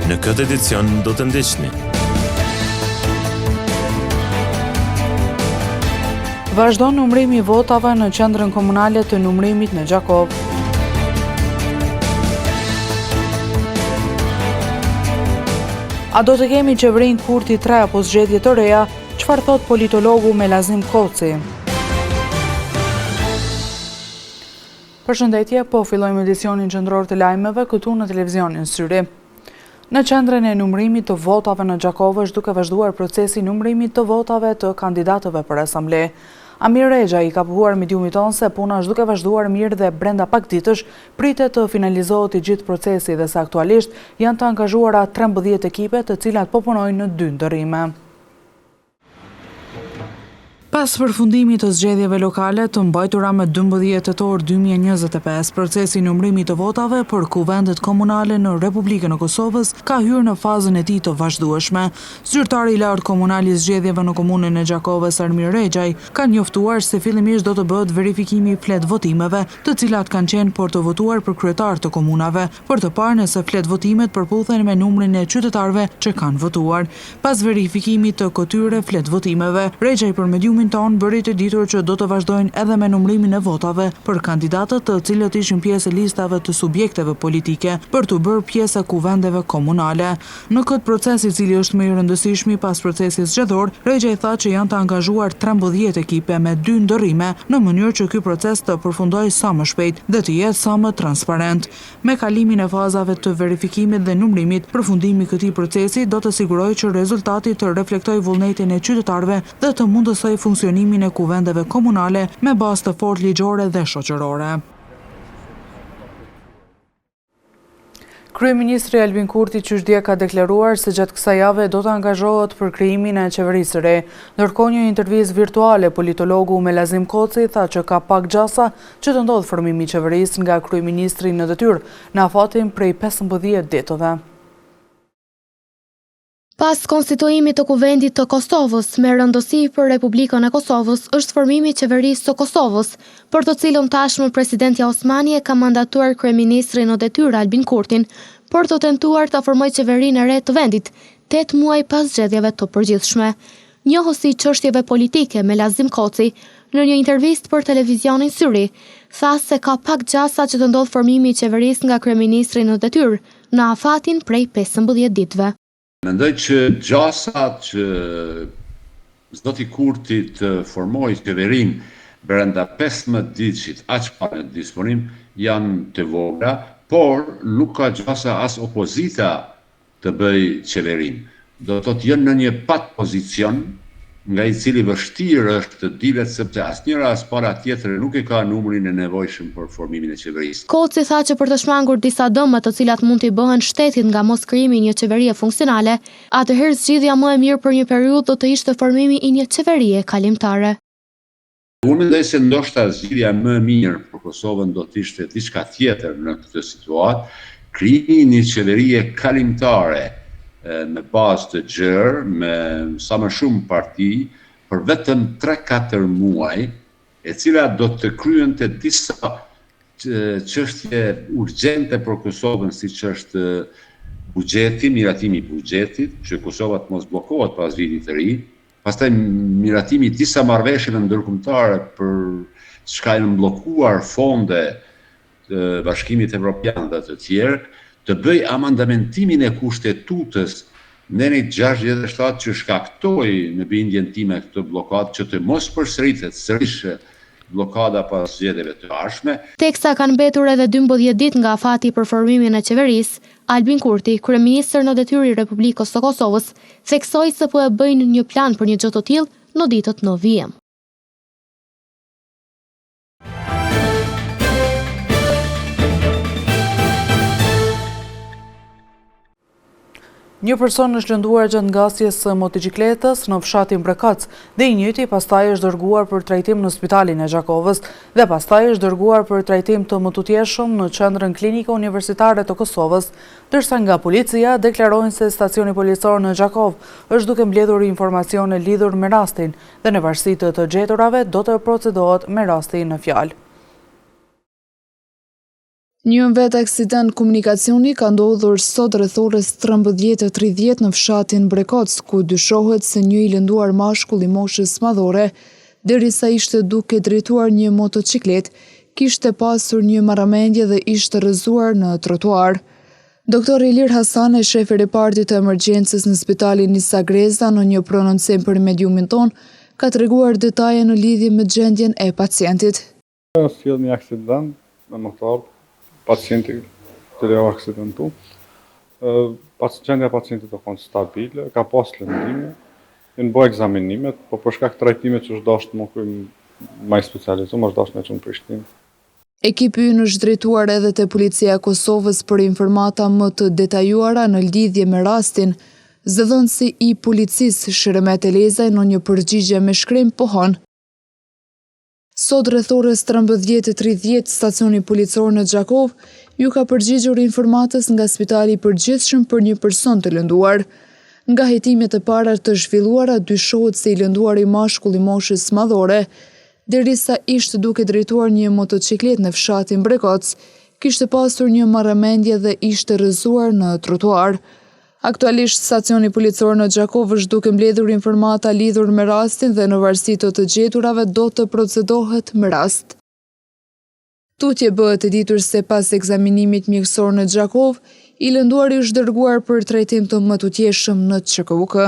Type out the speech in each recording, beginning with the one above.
Në këtë edicion do të ndiqni. Vazhdon numrimi i votave në qendrën komunale të numrimit në Gjakov. A do të kemi qeverinë Kurti 3 apo zgjedhje të reja? Çfarë thot politologu Melazim Koci? Përshëndetje, po fillojmë edicionin qendror të lajmeve këtu në televizionin Syri. Në qendrën e numrimit të votave në Gjakov është duke vazhduar procesi numrimit të votave të kandidatëve për asamble. Amir Rexha i ka pohuar mediumit tonë se puna është duke vazhduar mirë dhe brenda pak ditësh pritet të finalizohet i gjithë procesi dhe se aktualisht janë të angazhuara 13 ekipe të cilat po punojnë në 2 ndërrime. Pas përfundimit të zgjedhjeve lokale të mbajtura me 12 tetor 2025, procesi numrimit të votave për kuvendet komunale në Republikën e Kosovës ka hyrë në fazën e tij të vazhdueshme. Zyrtari i lartë komunal i zgjedhjeve në komunën e Gjakovës Amir Rexha ka njoftuar se fillimisht do të bëhet verifikimi i flet votimeve, të cilat kanë qenë për të votuar për kryetar të komunave, për të parë nëse flet votimet përputhen me numrin e qytetarëve që kanë votuar. Pas verifikimit të këtyre flet votimeve, Rexha për medium tonë bëri të ditur që do të vazhdojnë edhe me numrimin e votave për kandidatët të cilët ishin pjesë e listave të subjekteve politike për të bërë pjesë e kuvendeve komunale. Në këtë proces i cili është më i rëndësishmi pas procesit zgjedhor, Rexha i tha që janë të angazhuar 13 ekipe me 2 ndërrime në mënyrë që ky proces të përfundojë sa më shpejt dhe të jetë sa më transparent. Me kalimin e fazave të verifikimit dhe numrimit, përfundimi i këtij procesi do të sigurojë që rezultati të reflektojë vullnetin e qytetarëve dhe të mundësojë funksionimin e kuvendeve komunale me bazë të fortë ligjore dhe shoqërore. Kryeministri Albin Kurti qysh ka deklaruar se gjatë kësaj jave do të angazhohet për krijimin e qeverisë së re. Ndërkohë një intervistë virtuale, politologu Melazim Koci tha që ka pak gjasa që të ndodhë formimi i qeverisë nga kryeministri në detyrë në afatin prej 15 ditëve. Pas konstituimit të kuvendit të Kosovës me rëndësi për Republikën e Kosovës është formimi i qeverisë së Kosovës, për të cilën tashmë presidentja Osmani e ka mandatuar kryeministrin në detyrë Albin Kurtin për të tentuar ta formojë qeverinë e re të vendit 8 muaj pas zgjedhjeve të përgjithshme. Njohësi i çështjeve politike Melazim Koci në një intervistë për televizionin Syri tha se ka pak gjasa që të ndodhë formimi i qeverisë nga kryeministri në detyrë në afatin prej 15 ditëve. Mendoj që gjasat që zoti Kurti të formoj qeverinë brenda 15 ditë aq pa në disponim janë të vogla, por nuk ka gjasa as opozita të bëj qeverinë. Do të thotë janë në një pat pozicion nga i cili vështirë është të dilet sepse asnjëra as para tjetër nuk e ka numrin e nevojshëm për formimin e qeverisë. Koci tha që për të shmangur disa dëme të cilat mund t'i bëhen shtetit nga mos krijimi i një qeverie funksionale, atëherë zgjidhja më e mirë për një periudhë do të ishte formimi i një qeverie kalimtare. Unë mendoj se ndoshta zgjidhja më e mirë për Kosovën do të ishte diçka tjetër në këtë situatë, krijimi i një qeverie kalimtare me bazë të gjerë, me sa më shumë parti, për vetëm 3-4 muaj, e cila do të kryente disa çështje urgjente për Kosovën, siç është buxheti, miratimi i buxhetit, që Kosova të mos bllokohet pas vitit të ri, pastaj miratimi i disa marrëveshjeve ndërkombëtare për çka janë bllokuar fonde të Bashkimit Evropian dhe të tjerë, të bëj amandamentimin e kushtetutës nenit 67 që shkaktoi në bindjen time këtë blokadë që të mos përsëritet sërish blokada pas zgjedhjeve të ardhshme. Teksa kanë mbetur edhe 12 ditë nga afati për formimin e qeverisë, Albin Kurti, kryeministër në detyrë i Republikës së Kosovës, theksoi se po e bëjnë një plan për një gjë të tillë në ditët në vijim. Një person është lënduar gjatë ngasjes së motoçikletës në fshatin Brekac dhe i njëjti pastaj është dërguar për trajtim në spitalin e Gjakovës dhe pastaj është dërguar për trajtim të mëtutjeshëm në qendrën klinike universitare të Kosovës, ndërsa nga policia deklarojnë se stacioni policor në Gjakov është duke mbledhur informacione lidhur me rastin dhe në varësi të gjeturave do të procedohet me rastin në fjalë. Një vet aksident komunikacioni ka ndodhur sot rreth orës 13:30 në fshatin Brekoc, ku dyshohet se një i lënduar mashkull i moshës madhore, derisa ishte duke drejtuar një motociklet, kishte pasur një marrëmendje dhe ishte rrëzuar në trotuar. Doktor Ilir Hasane, shef i repartit të emergjencës në spitalin Nisa Greza, në një prononcim për mediumin ton, ka treguar detaje në lidhje me gjendjen e pacientit. Sjell një aksident me motor, pacienti të leo aksidentu. Gjendja pacientit të konë stabile, ka pas lëndime, në bo egzaminimet, po për shkak trajtimet që është dashtë më kujmë maj specializu, më është dashtë me që në Prishtinë. Ekipi ynë është drejtuar edhe te Policia e Kosovës për informata më të detajuara në lidhje me rastin. Zëdhënësi i policisë Shëremet Elezaj në një përgjigje me shkrim pohon. Sot rreth orës 13:30 stacioni policor në Gjakov ju ka përgjigjur informatës nga spitali i përgjithshëm për një person të lënduar. Nga hetimet e para të zhvilluara dyshohet se i lënduari mashkull i moshës madhore, derisa ishte duke drejtuar një motociklet në fshatin Brekoc, kishte pasur një marrëmendje dhe ishte rrëzuar në trotuar. Aktualisht stacioni policor në Gjakov është duke mbledhur informata lidhur me rastin dhe në varësi të të gjeturave do të procedohet me rast. Tutje bëhet e ditur se pas ekzaminimit mjekësor në Gjakov, i lënduari është dërguar për trajtim të mëtutjeshëm në QKUK.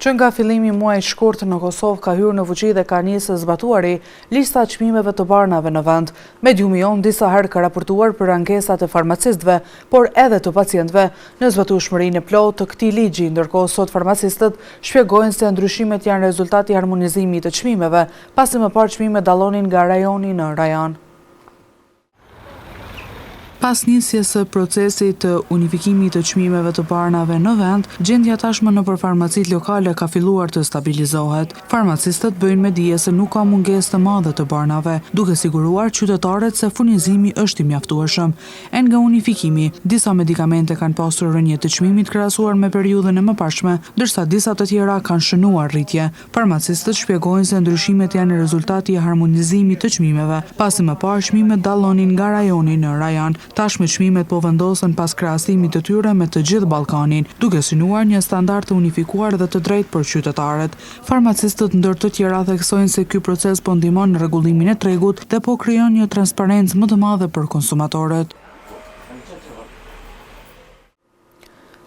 Që nga fillimi i muajit shkurt në Kosovë ka hyrë në fuqi dhe ka nisë zbatuari lista e çmimeve të barnave në vend. Mediumi jon disa herë ka raportuar për ankesat e farmacistëve, por edhe të pacientëve në zbatueshmërinë e plotë të këtij ligji, ndërkohë sot farmacistët shpjegojnë se ndryshimet janë rezultati i harmonizimit të çmimeve, pasi më parë çmimet dallonin nga rajoni në rajon. Pas nisjes së procesit të unifikimit të çmimeve të barnave në vend, gjendja tashmë nëpër farmacitë lokale ka filluar të stabilizohet. Farmacistët bëjnë me dije se nuk ka mungesë të madhe të barnave, duke siguruar qytetarët se furnizimi është i mjaftueshëm. Nga unifikimi, disa medikamente kanë pasur rënje të çmimit krahasuar me periudhën e mëparshme, ndërsa disa të tjera kanë shënuar rritje. Farmacistët shpjegojnë se ndryshimet janë rezultati i harmonizimit të çmimeve, pasi më parë çmimet dallonin nga rajoni në rajon. Tashmë çmimet po vendosen pas krahasimit të tyre me të gjithë Ballkanin, duke synuar një standard të unifikuar dhe të drejtë për qytetarët. Farmacistët ndër të tjera theksojnë se ky proces po ndihmon në rregullimin e tregut dhe po krijon një transparencë më të madhe për konsumatorët.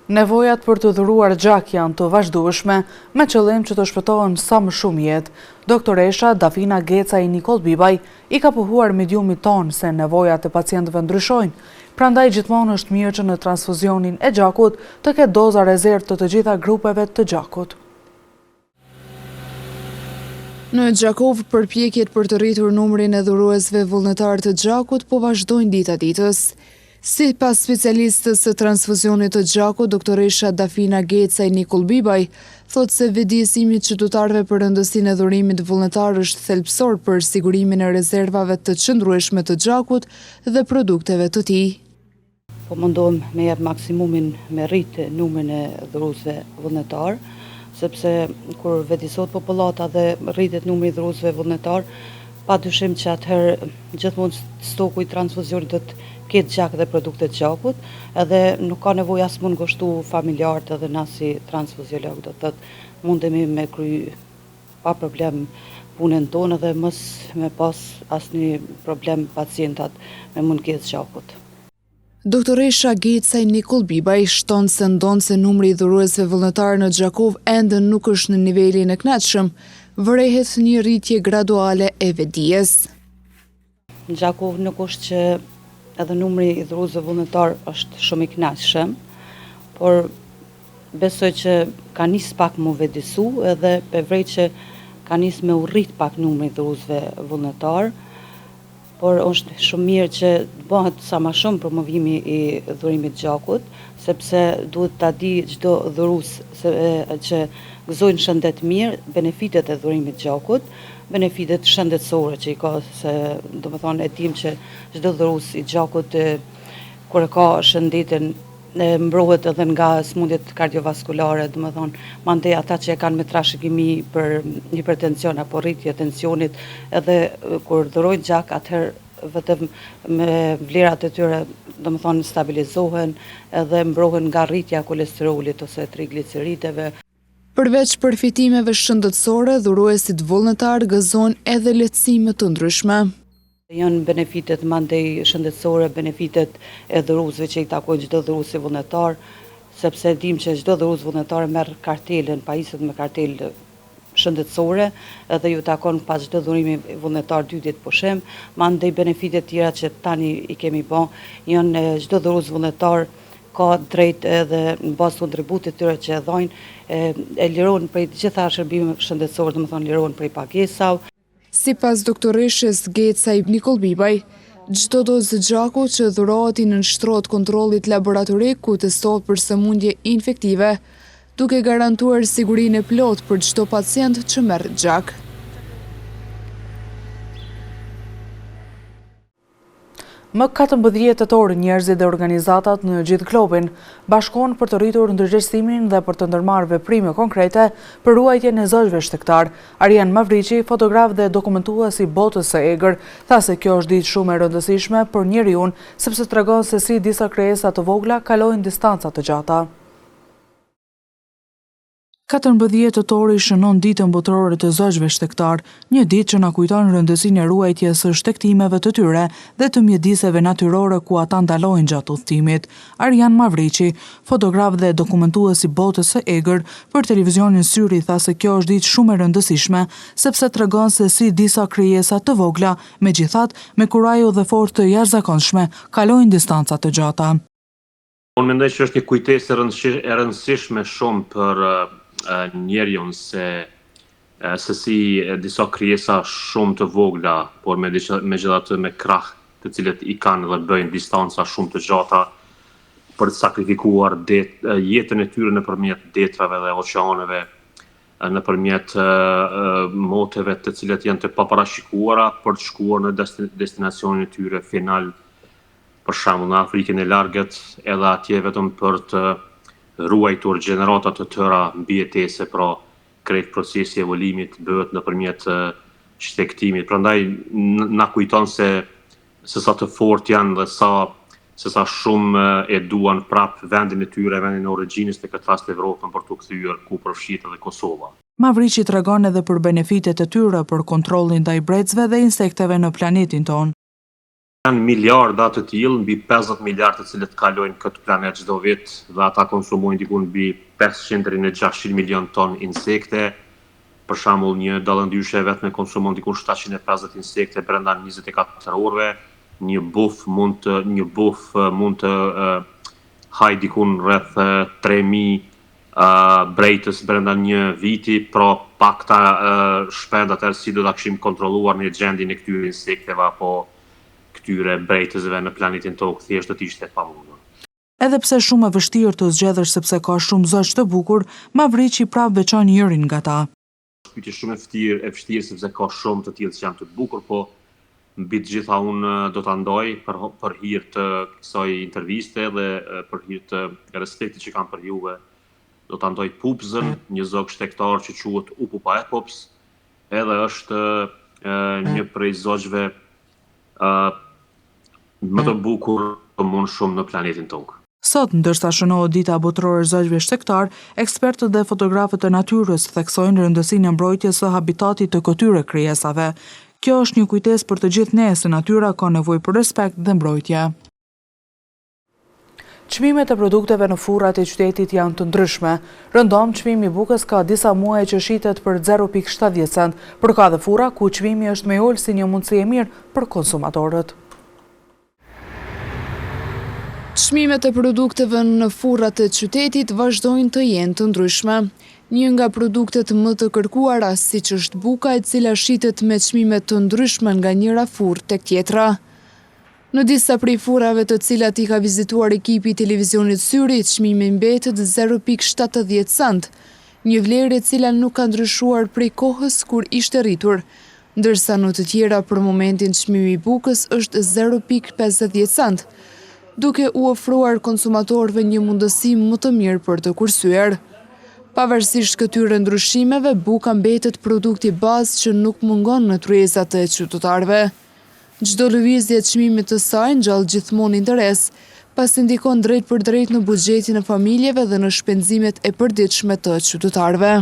Nevojat për të dhuruar gjak janë të vazhdueshme, me qëllim që të shpëtohen sa më shumë jetë. Doktoresha Dafina Gecaj Nikol Bibaj i ka pohuar mediumit ton se nevojat e pacientëve ndryshojnë. Prandaj gjithmonë është mirë që në transfuzionin e gjakut të ketë doza rezervë të gjitha grupeve të gjakut. Në Gjakov, përpjekjet për të rritur numrin e dhuruesve vullnetar të gjakut po vazhdojnë dita ditës. Si pas specialistës të transfuzionit të gjakut, doktoresha Dafina Gecaj Nikol Bibaj, thot se vëdjesimi qytetarëve për rëndësinë e dhurimit vullnetar është thelbësor për sigurimin e rezervave të qëndrueshme të gjakut dhe produkteve të tij. Po mundohem me jep maksimumin me rritë numrin e dhuruesve vullnetar, sepse kur vëdjesohet popullata dhe rritet numri i dhuruesve vullnetar, padyshim që atëherë gjithmonë stoku i transfuzionit do të ketë gjak dhe produktet gjakut, edhe nuk ka nevojë as mund ngushtu familjarët edhe na si transfuziolog, do të thotë mundemi me kry pa problem punën tonë dhe mos me pas asnjë problem pacientat me mungesë gjakut. Doktoresha Gecaj Nikol Bibaj shton se ndonse numri i dhuruesve vullnetar në Gjakov ende nuk është në nivelin e kënaqshëm, vërehet një rritje graduale e vedijes. Në Gjakov nuk është që edhe numri i dhuruesve vullnetar është shumë i kënaqshëm, por besoj që ka nis pak më vedisu edhe përveç që ka nis me u rrit pak numri i dhuruesve vullnetar, por është shumë mirë që bëhet sa më shumë promovimi i dhurimit gjakut, sepse duhet ta di çdo dhurues që gëzojnë shëndet mirë, benefitet e dhurimit gjakut, benefitet shëndetësore që i ka, se do më thonë e dim që çdo dhurues i gjakut kur e ka shëndetin mbrohet edhe nga smundjet kardiovaskulare, do më thonë mandej ata që e kanë me trashëgimi për hipertension apo rritje tensionit, edhe kur dhurojnë gjak atëherë vetëm me vlerat e tyre, domethënë stabilizohen edhe mbrohen nga rritja e kolesterolit ose triglicerideve. Përveç përfitimeve shëndetësore, dhuruesit vullnetar gëzojnë edhe lehtësime të ndryshme. Janë benefitet mandej shëndetësore, benefitet e dhuruesve që i takojnë çdo dhuruesi vullnetar, sepse dim që çdo dhurues vullnetar merr kartelën, pajiset me kartelë shëndetësore, edhe ju takon pas çdo dhurimi vullnetar 2 ditë pushim, mandej benefitet tjera që tani i kemi bë, janë çdo dhurues vullnetar ka drejt edhe në bazë kontributit të tyre që e dhojnë, e lirohen prej gjitha shërbimeve shëndetësore, domethënë lirohen prej pagesave. Sipas doktoreshës Geca Nikol Bibaj, çdo dozë gjaku që dhurohet i nënshtrohet kontrollit laboratorik ku testohet për sëmundje infektive, duke garantuar sigurinë e plotë për çdo pacient që merr gjak. Më 14 tetor njerëzit dhe organizatat në gjithë globin bashkohen për të rritur ndërgjegjësimin dhe për të ndërmarrë veprime konkrete për ruajtjen e zogjve shtektar. Arjen Mavriqi, fotograf dhe dokumentues i botës së egër, tha se kjo është ditë shumë e rëndësishme për njeriun, sepse tregon se si disa krijesa të vogla kalojnë distanca të gjata. 14 tetori shënon ditën botërore të zogjve shtektar, një ditë që na kujton rëndësinë e ruajtjes së shtektimeve të tyre dhe të mjediseve natyrore ku ata ndalojnë gjatë udhëtimit. Arjan Mavriqi, fotograf dhe dokumentues i botës së egër, për televizionin Syri tha se kjo është ditë shumë e rëndësishme, sepse tregon se si disa krijesa të vogla, megjithatë me kurajo dhe forcë të jashtëzakonshme, kalojnë distanca të gjata. Unë mendoj që është një kujtesë e rëndësishme shumë për njeriun se si disa krijesa shumë të vogla, por megjithatë me krah të cilët i kanë dhe bëjnë distanca shumë të gjata për të sakrifikuar jetën e tyre nëpërmjet detrave dhe oqeaneve, nëpërmjet moteve të cilat janë të paparashikuara për të shkuar në destinacionin e tyre final, për shembull në Afrikën e Largët, edhe atje vetëm për të ruajtur gjenerata të tëra mbijetese, pra krejt procesi i evolimit bëhet nëpërmjet shtektimit. Prandaj na kujton se sa të fortë janë dhe se sa shumë e duan prap vendin e tyre, vendin e origjinës, në këtë rast Evropën, për të kthyer ku përfshihet edhe Kosova. Mavriqi tregon edhe për benefitet e tyre për kontrollin ndaj brecëve dhe insekteve në planetin tonë. Janë miliarda të tillë, mbi 50 miliardë të cilët kalojnë këtë planet çdo vit dhe ata konsumojnë diku mbi 500 deri në 600 milion ton insekte. Për shembull, një dallëndyshe vetëm konsumon diku 750 insekte brenda 24 orëve. Një buf mund të hajë diku rreth 3000 brejtës brenda një viti, pra pakta shpejt atëherë si do ta kishim kontrolluar në gjendjen e këtyre insekteve apo këtyre brejtësve në planetin tokë, thjesht do të ishte pamundur. Edhe pse shumë e vështirë të zgjedhësh sepse ka shumë zogj të bukur, Mavriqi prap veçon njërin nga ta. Pyetje shumë e vështirë sepse ka shumë të tillë që janë të bukur, po mbi të gjitha unë do ta ndaj për hir të kësaj interviste dhe për hir të respektit që kam për juve. Do ta ndaj pupzën, një zog shtektar që quhet Upupa epops, edhe është një prej zogjve më të bukur të mund shumë në planetin tokë. Sot, ndërsa shënohet dita botërore e zogjve shtektar, ekspertët dhe fotografët e natyrës theksojnë rëndësinë e mbrojtjes së habitatit të këtyre krijesave. Kjo është një kujtesë për të gjithë ne se natyra ka nevojë për respekt dhe mbrojtje. Çmimet e produkteve në furrat e qytetit janë të ndryshme. Rëndom, çmimi i bukës ka disa muaj që shitet për 0.70 cent, por ka dhe furra ku çmimi është më i ulë si një mundësi e mirë për konsumatorët. Çmimet e produkteve në furrat e qytetit vazhdojnë të jenë të ndryshme. Një nga produktet më të kërkuara, siç është buka, e cila shitet me çmime të ndryshme nga njëra furrë tek tjetra. Në disa prej furrave të cilat i ka vizituar ekipi i televizionit Syri, çmimi mbetet 0.70 cent, një vlerë e cila nuk ka ndryshuar prej kohës kur ishte rritur, ndërsa në të tjera për momentin çmimi i bukës është 0.50 cent, duke u ofruar konsumatorëve një mundësi më të mirë për të kursyer. Pavarësisht këtyre ndryshimeve, buka mbetet produkti bazë që nuk mungon në tryezat e qytetarëve. Çdo lëvizje e çmimit të saj ngjall gjithmonë interes, pasi ndikon drejt për drejt në buxhetin e familjeve dhe në shpenzimet e përditshme të qytetarëve.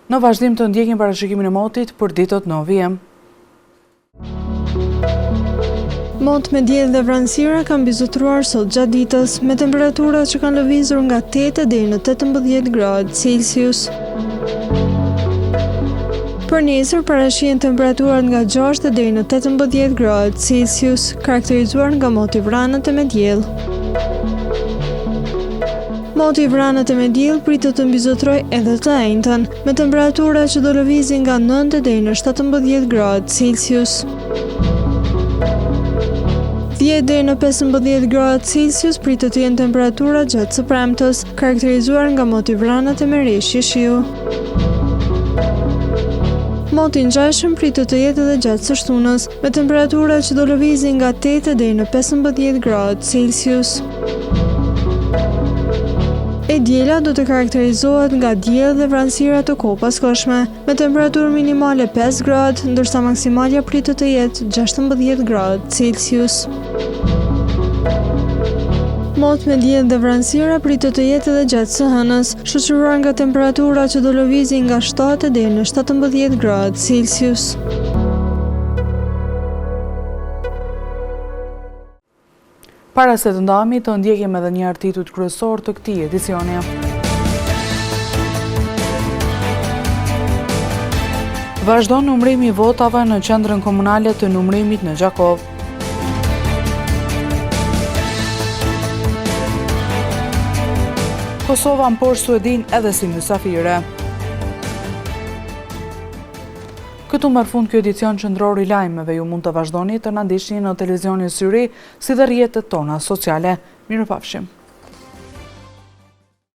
Në vazhdim të ndjekim parashikimin e motit për ditët në vijim. Mot me diell dhe vranësira kanë bizotruar sot gjatë ditës, me temperaturat që kanë lëvizur nga 8 deri në 18 gradë Celsius. Për nesër parashihen temperaturat nga 6 deri në 18 gradë Celsius, karakterizuar nga moti vranët e me diell. Moti vranët e me diell pritet të mbizotroj edhe të enjtën, me temperatura që do lëvizin nga 9 deri në 17 gradë Celsius. 10 deri në 15 gradë Celsius pritet të jenë temperatura gjatë së premtës, karakterizuar nga moti vranët e me reshje shiu. Moti ngjashëm pritet të jetë edhe gjatë së shtunës, me temperatura që do lëvizin nga 8 deri në 15 gradë Celsius. E diela do të karakterizohet nga diell dhe vranësira të kopaskëshme, me temperaturë minimale 5 gradë, ndërsa maksimalja pritet të jetë 16 gradë Celsius. Mot me diell dhe vranësira pritet të jetë edhe gjatë së hënës, shoqëruar nga temperatura që do lëvizin nga 7 deri në 17 gradë Celsius. Para se të ndahemi, të ndjekim edhe një titujt kryesor të këtij edicioni. Vazhdon numërimi i votave në qendrën komunale të numërimit në Gjakov. Kosova mposh Suedin edhe si mysafire. Këtu merr fund ky edicion qendror i lajmeve. Ju mund të vazhdoni të na ndiqni në televizionin Syri si dhe rrjetet tona sociale. Mirupafshim.